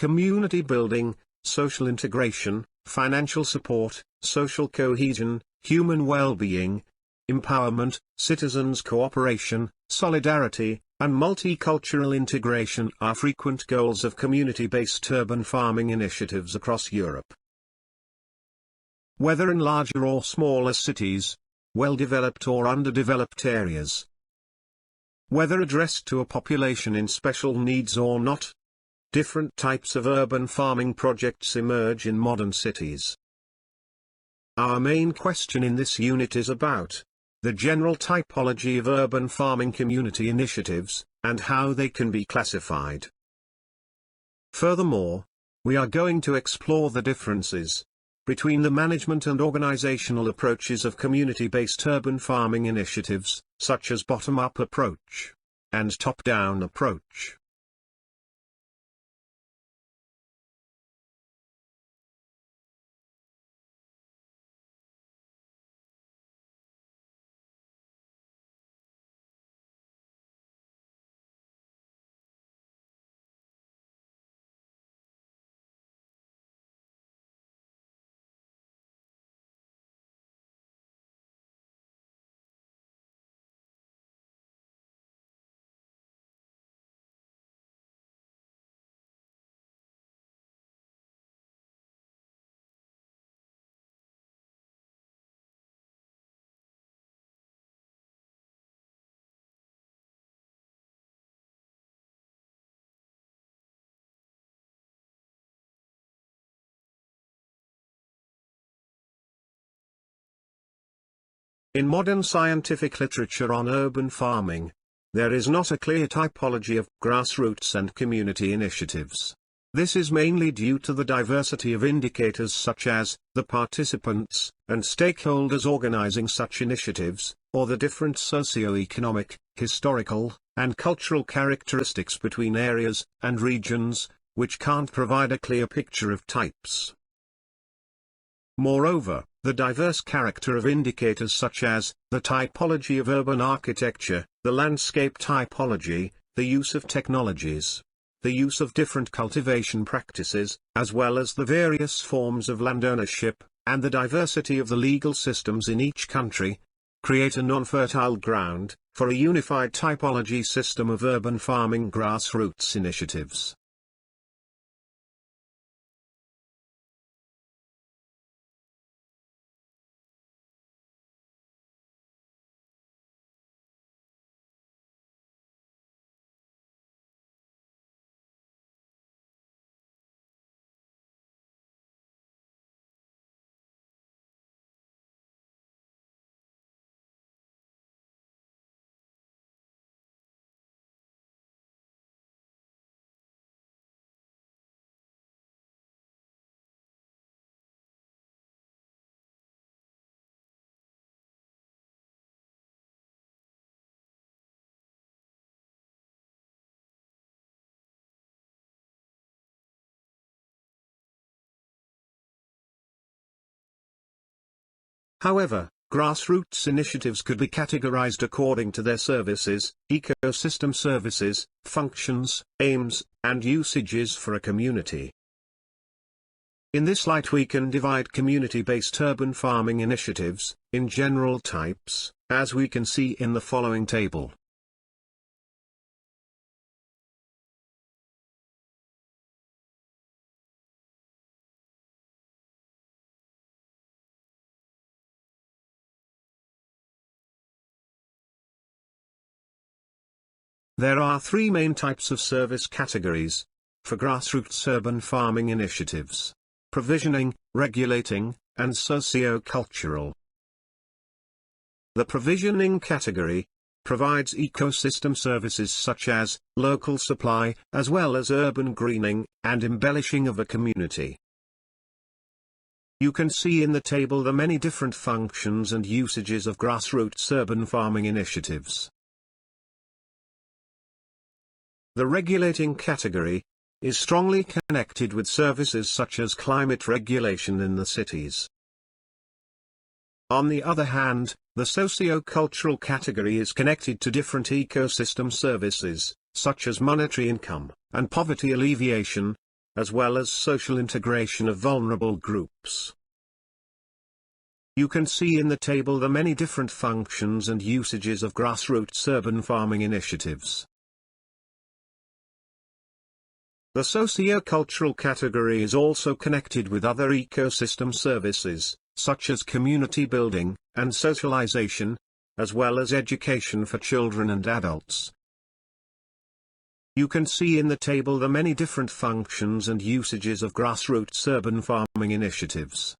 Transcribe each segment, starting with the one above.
community building, social integration, financial support, social cohesion, human well-being, empowerment, citizens' cooperation, solidarity, and multicultural integration are frequent goals of community-based urban farming initiatives across Europe. Whether in larger or smaller cities, well-developed or underdeveloped areas, whether addressed to a population in special needs or not, different types of urban farming projects emerge in modern cities. Our main question in this unit is about the general typology of urban farming community initiatives, and how they can be classified. Furthermore, we are going to explore the differences between the management and organizational approaches of community-based urban farming initiatives, such as bottom-up approach and top-down approach. In modern scientific literature on urban farming, there is not a clear typology of grassroots and community initiatives. This is mainly due to the diversity of indicators such as the participants and stakeholders organizing such initiatives, or the different socio-economic, historical, and cultural characteristics between areas and regions, which can't provide a clear picture of types. Moreover, the diverse character of indicators such as the typology of urban architecture, the landscape typology, the use of technologies, the use of different cultivation practices, as well as the various forms of land ownership, and the diversity of the legal systems in each country, create a non-fertile ground for a unified typology system of urban farming grassroots initiatives. However, grassroots initiatives could be categorized according to their services, ecosystem services, functions, aims, and usages for a community. In this light we can divide community-based urban farming initiatives in general types, as we can see in the following table. There are three main types of service categories for grassroots urban farming initiatives: provisioning, regulating, and socio-cultural. The provisioning category provides ecosystem services such as local supply, as well as urban greening and embellishing of a community. You can see in the table the many different functions and usages of grassroots urban farming initiatives. The regulating category is strongly connected with services such as climate regulation in the cities. On the other hand, the socio-cultural category is connected to different ecosystem services, such as monetary income, and poverty alleviation, as well as social integration of vulnerable groups. You can see in the table the many different functions and usages of grassroots urban farming initiatives. The socio-cultural category is also connected with other ecosystem services, such as community building and socialization, as well as education for children and adults. You can see in the table the many different functions and usages of grassroots urban farming initiatives.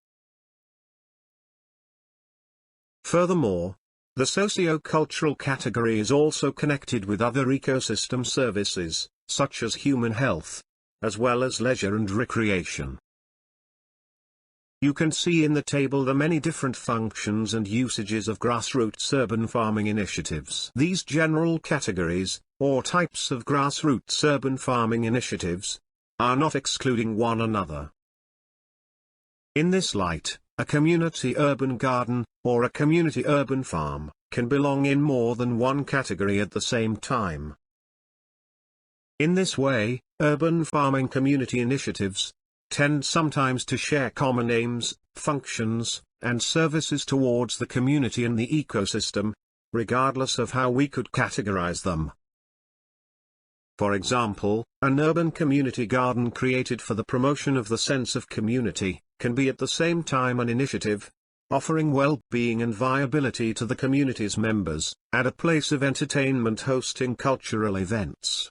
Furthermore, the socio-cultural category is also connected with other ecosystem services, such as human health, as well as leisure and recreation. You can see in the table the many different functions and usages of grassroots urban farming initiatives. These general categories, or types of grassroots urban farming initiatives, are not excluding one another. In this light, a community urban garden, or a community urban farm, can belong in more than one category at the same time. In this way, urban farming community initiatives tend sometimes to share common aims, functions, and services towards the community and the ecosystem, regardless of how we could categorize them. For example, an urban community garden created for the promotion of the sense of community can be at the same time an initiative offering well-being and viability to the community's members, and a place of entertainment hosting cultural events.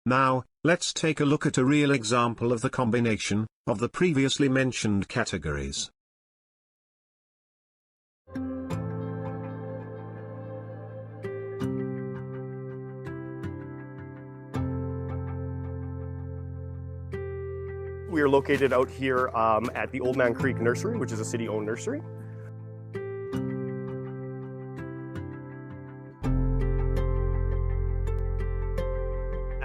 Now, let's take a look at a real example of the combination of the previously mentioned categories. We are located out here at the Old Man Creek Nursery, which is a city-owned nursery.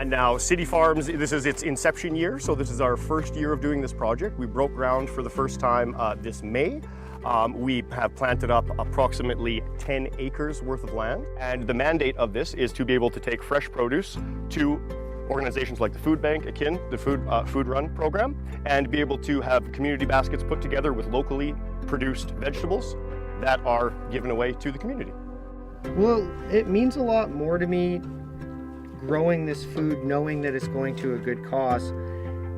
And now City Farms, this is its inception year, so this is our first year of doing this project. We broke ground for the first time this May. We have planted up approximately 10 acres worth of land, and the mandate of this is to be able to take fresh produce to organizations like the Food Bank, akin, the Food Run program, and be able to have community baskets put together with locally produced vegetables that are given away to the community. Well, it means a lot more to me growing this food, knowing that it's going to a good cause.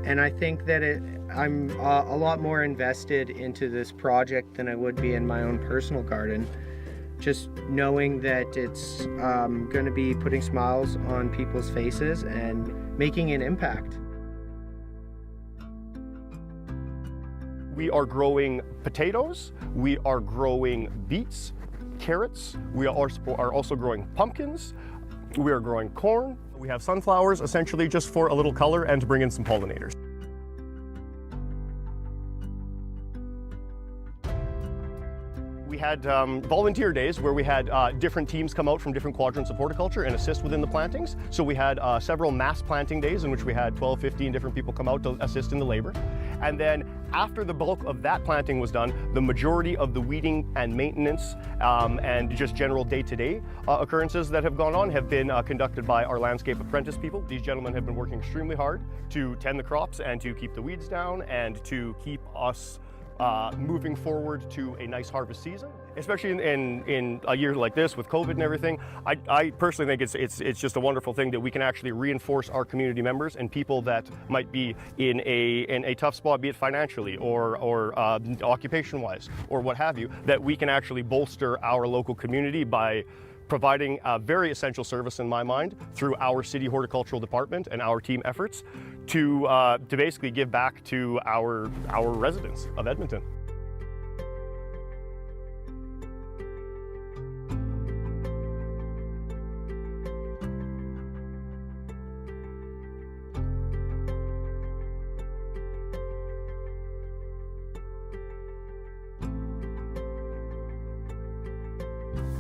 And I think that I'm a lot more invested into this project than I would be in my own personal garden. Just knowing that it's going to be putting smiles on people's faces and making an impact. We are growing potatoes, we are growing beets, carrots, we are also growing pumpkins, we are growing corn, we have sunflowers essentially just for a little color and to bring in some pollinators. We had volunteer days where we had different teams come out from different quadrants of horticulture and assist within the plantings. So we had several mass planting days in which we had 12, 15 different people come out to assist in the labor. And then after the bulk of that planting was done, the majority of the weeding and maintenance and just general day-to-day occurrences that have gone on have been conducted by our landscape apprentice people. These gentlemen have been working extremely hard to tend the crops and to keep the weeds down and to keep us moving forward to a nice harvest season, especially in a year like this with COVID and everything. I personally think it's just a wonderful thing that we can actually reinforce our community members and people that might be in a tough spot, be it financially or occupation-wise or what have you, that we can actually bolster our local community by providing a very essential service in my mind through our city horticultural department and our team efforts to basically give back to our residents of Edmonton.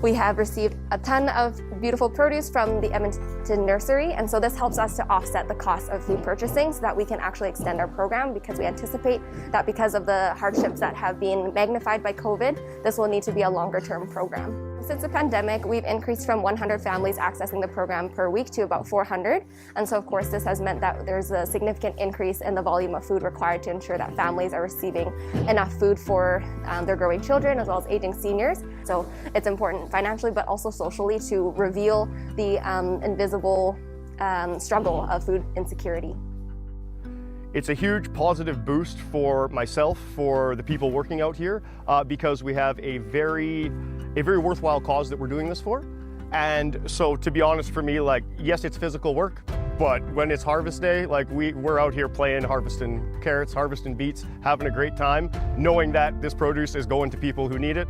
We have received a ton of beautiful produce from the Edmonton Nursery, and so this helps us to offset the cost of food purchasing so that we can actually extend our program, because we anticipate that because of the hardships that have been magnified by COVID, this will need to be a longer-term program. Since the pandemic, we've increased from 100 families accessing the program per week to about 400, and so of course this has meant that there's a significant increase in the volume of food required to ensure that families are receiving enough food for their growing children as well as aging seniors. So it's important financially but also socially to reveal the invisible struggle of food insecurity. It's a huge positive boost for myself, for the people working out here, because we have a very worthwhile cause that we're doing this for. And so to be honest, for me, like, yes, it's physical work, but when it's harvest day, like we're out here playing, harvesting carrots, harvesting beets, having a great time, knowing that this produce is going to people who need it.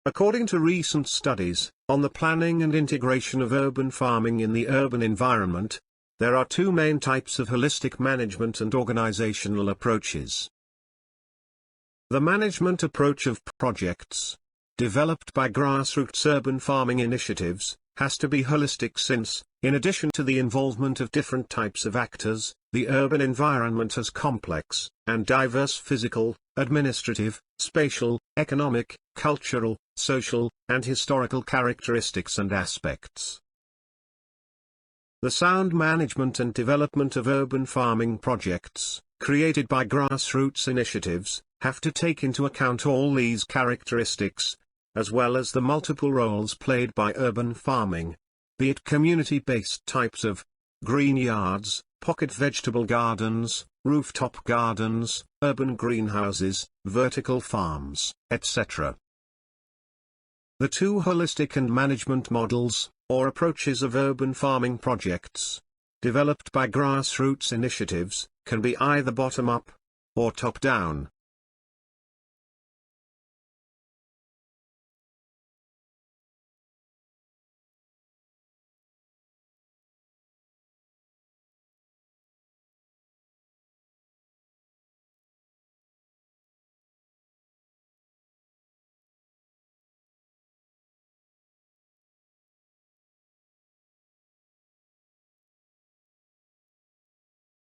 According to recent studies on the planning and integration of urban farming in the urban environment, there are two main types of holistic management and organizational approaches. The management approach of projects, developed by grassroots urban farming initiatives, has to be holistic since, in addition to the involvement of different types of actors, the urban environment has complex and diverse physical, administrative, spatial, economic, cultural, social, and historical characteristics and aspects. The sound management and development of urban farming projects, created by grassroots initiatives, have to take into account all these characteristics, as well as the multiple roles played by urban farming, be it community-based types of green yards, pocket vegetable gardens, rooftop gardens, urban greenhouses, vertical farms, etc. The two holistic and management models, or approaches of urban farming projects, developed by grassroots initiatives, can be either bottom-up or top-down.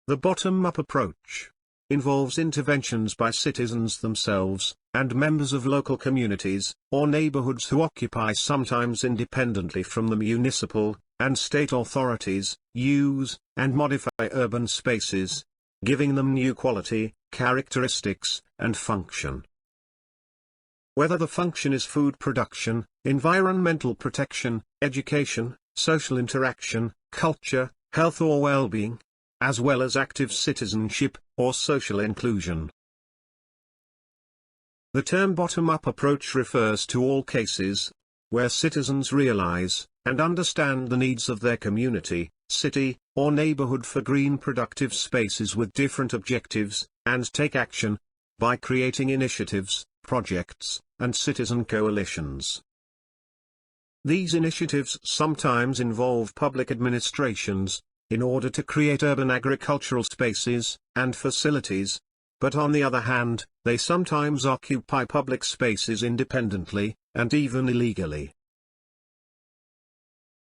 The bottom-up approach involves interventions by citizens themselves, and members of local communities, or neighborhoods who occupy sometimes independently from the municipal and state authorities, use and modify urban spaces, giving them new quality, characteristics, and function. Whether the function is food production, environmental protection, education, social interaction, culture, health or well-being, as well as active citizenship, or social inclusion. The term bottom-up approach refers to all cases where citizens realize and understand the needs of their community, city, or neighborhood for green productive spaces with different objectives, and take action by creating initiatives, projects, and citizen coalitions. These initiatives sometimes involve public administrations, in order to create urban agricultural spaces and facilities, but on the other hand, they sometimes occupy public spaces independently, and even illegally.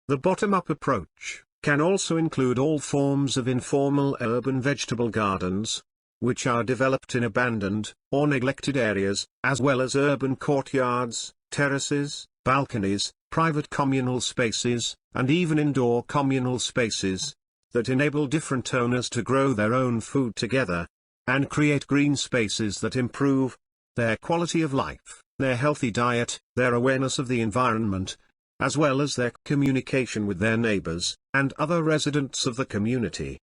The bottom-up approach can also include all forms of informal urban vegetable gardens, which are developed in abandoned or neglected areas, as well as urban courtyards, terraces, balconies, private communal spaces, and even indoor communal spaces, that enable different owners to grow their own food together, and create green spaces that improve their quality of life, their healthy diet, their awareness of the environment, as well as their communication with their neighbors, and other residents of the community.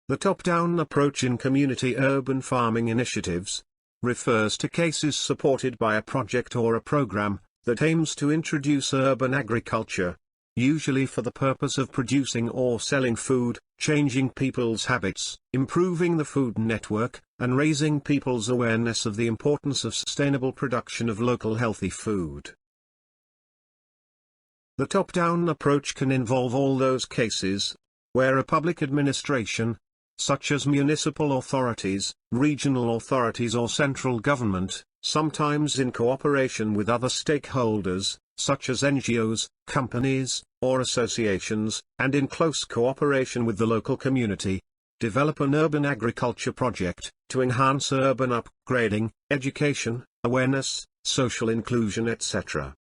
The top-down approach in community urban farming initiatives refers to cases supported by a project or a program that aims to introduce urban agriculture, usually for the purpose of producing or selling food, changing people's habits, improving the food network, and raising people's awareness of the importance of sustainable production of local healthy food. The top-down approach can involve all those cases where a public administration, such as municipal authorities, regional authorities or central government, sometimes in cooperation with other stakeholders, such as NGOs, companies, or associations, and in close cooperation with the local community, develop an urban agriculture project to enhance urban upgrading, education, awareness, social inclusion, etc.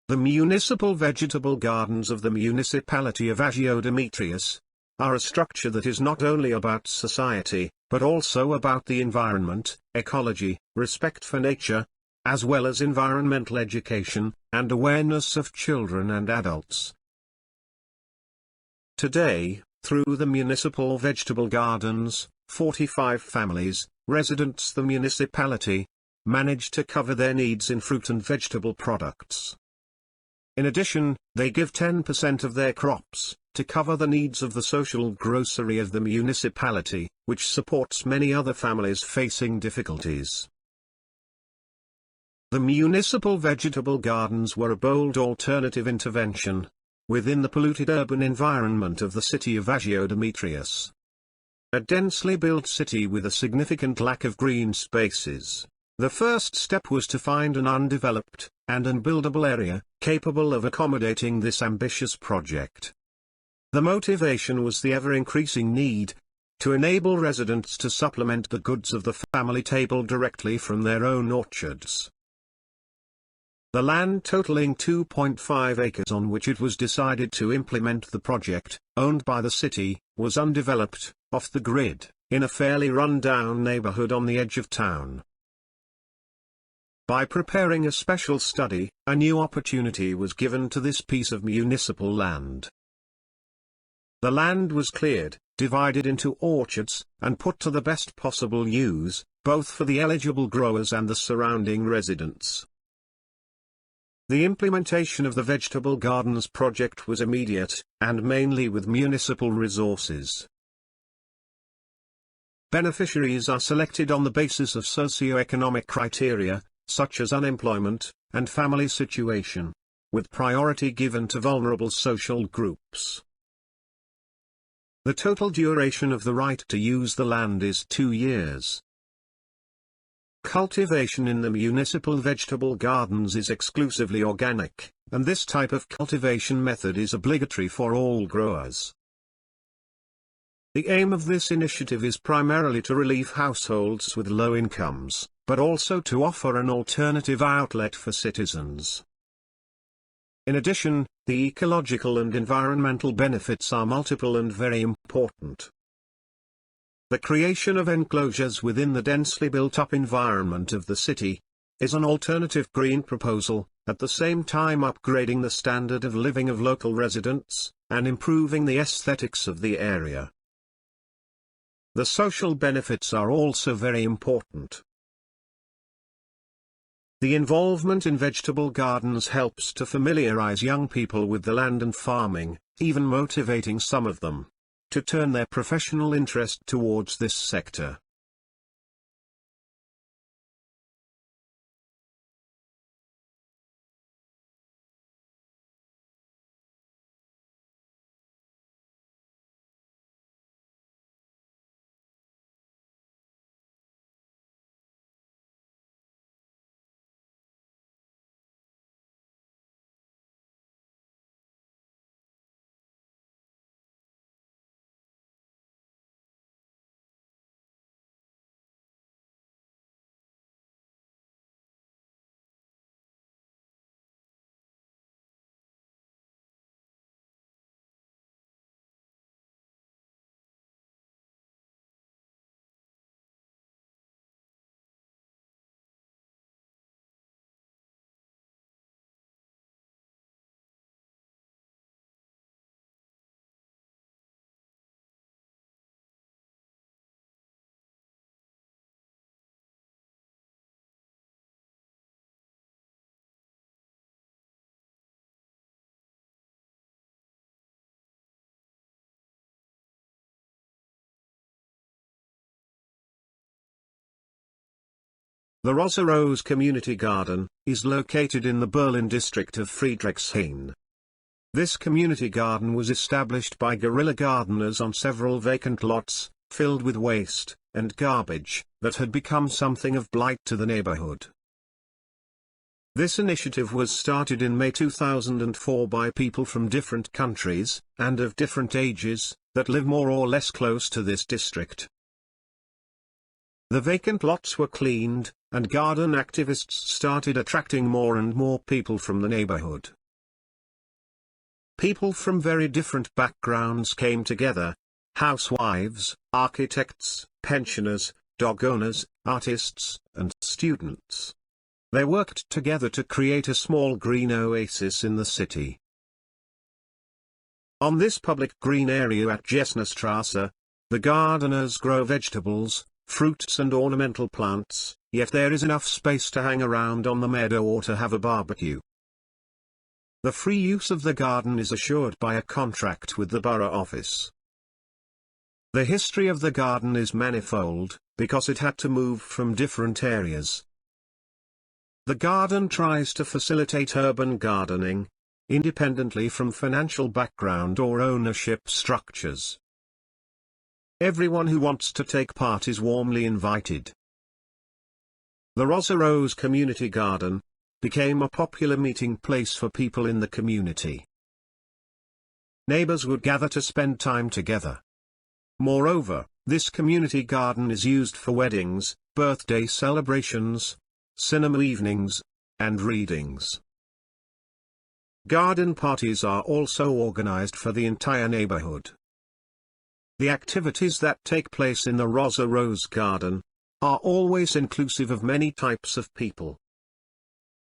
The municipal vegetable gardens of the municipality of Agio-Demetrius are a structure that is not only about society, but also about the environment, ecology, respect for nature, as well as environmental education, and awareness of children and adults. Today, through the municipal vegetable gardens, 45 families, residents the municipality, manage to cover their needs in fruit and vegetable products. In addition, they give 10% of their crops to cover the needs of the social grocery of the municipality, which supports many other families facing difficulties. The municipal vegetable gardens were a bold alternative intervention within the polluted urban environment of the city of Agio-Demetrius. A densely built city with a significant lack of green spaces. The first step was to find an undeveloped and unbuildable area capable of accommodating this ambitious project. The motivation was the ever-increasing need to enable residents to supplement the goods of the family table directly from their own orchards. The land totaling 2.5 acres on which it was decided to implement the project, owned by the city, was undeveloped, off the grid, in a fairly run-down neighborhood on the edge of town. By preparing a special study, a new opportunity was given to this piece of municipal land. The land was cleared, divided into orchards, and put to the best possible use, both for the eligible growers and the surrounding residents. The implementation of the vegetable gardens project was immediate, and mainly with municipal resources. Beneficiaries are selected on the basis of socio-economic criteria, such as unemployment and family situation, with priority given to vulnerable social groups. The total duration of the right to use the land is 2 years. Cultivation in the municipal vegetable gardens is exclusively organic, and this type of cultivation method is obligatory for all growers. The aim of this initiative is primarily to relieve households with low incomes, but also to offer an alternative outlet for citizens. In addition, the ecological and environmental benefits are multiple and very important. The creation of enclosures within the densely built-up environment of the city is an alternative green proposal, at the same time upgrading the standard of living of local residents, and improving the aesthetics of the area. The social benefits are also very important. The involvement in vegetable gardens helps to familiarize young people with the land and farming, even motivating some of them to turn their professional interest towards this sector. The Rosa Rose Community Garden is located in the Berlin district of Friedrichshain. This community garden was established by guerrilla gardeners on several vacant lots, filled with waste and garbage that had become something of blight to the neighborhood. This initiative was started in May 2004 by people from different countries, and of different ages, that live more or less close to this district. The vacant lots were cleaned, and garden activists started attracting more and more people from the neighborhood. People from very different backgrounds came together: housewives, architects, pensioners, dog owners, artists, and students. They worked together to create a small green oasis in the city. On this public green area at Gessnerstrasse, the gardeners grow vegetables, fruits and ornamental plants, yet there is enough space to hang around on the meadow or to have a barbecue. The free use of the garden is assured by a contract with the borough office. The history of the garden is manifold, because it had to move from different areas. The garden tries to facilitate urban gardening, independently from financial background or ownership structures. Everyone who wants to take part is warmly invited. The Rosa Rose Community Garden became a popular meeting place for people in the community. Neighbors would gather to spend time together. Moreover, this community garden is used for weddings, birthday celebrations, cinema evenings, and readings. Garden parties are also organized for the entire neighborhood. The activities that take place in the Rosa Rose Garden are always inclusive of many types of people.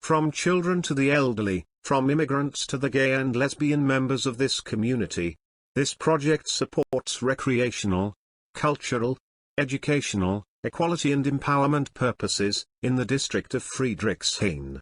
From children to the elderly, from immigrants to the gay and lesbian members of this community, this project supports recreational, cultural, educational, equality and empowerment purposes in the district of Friedrichshain.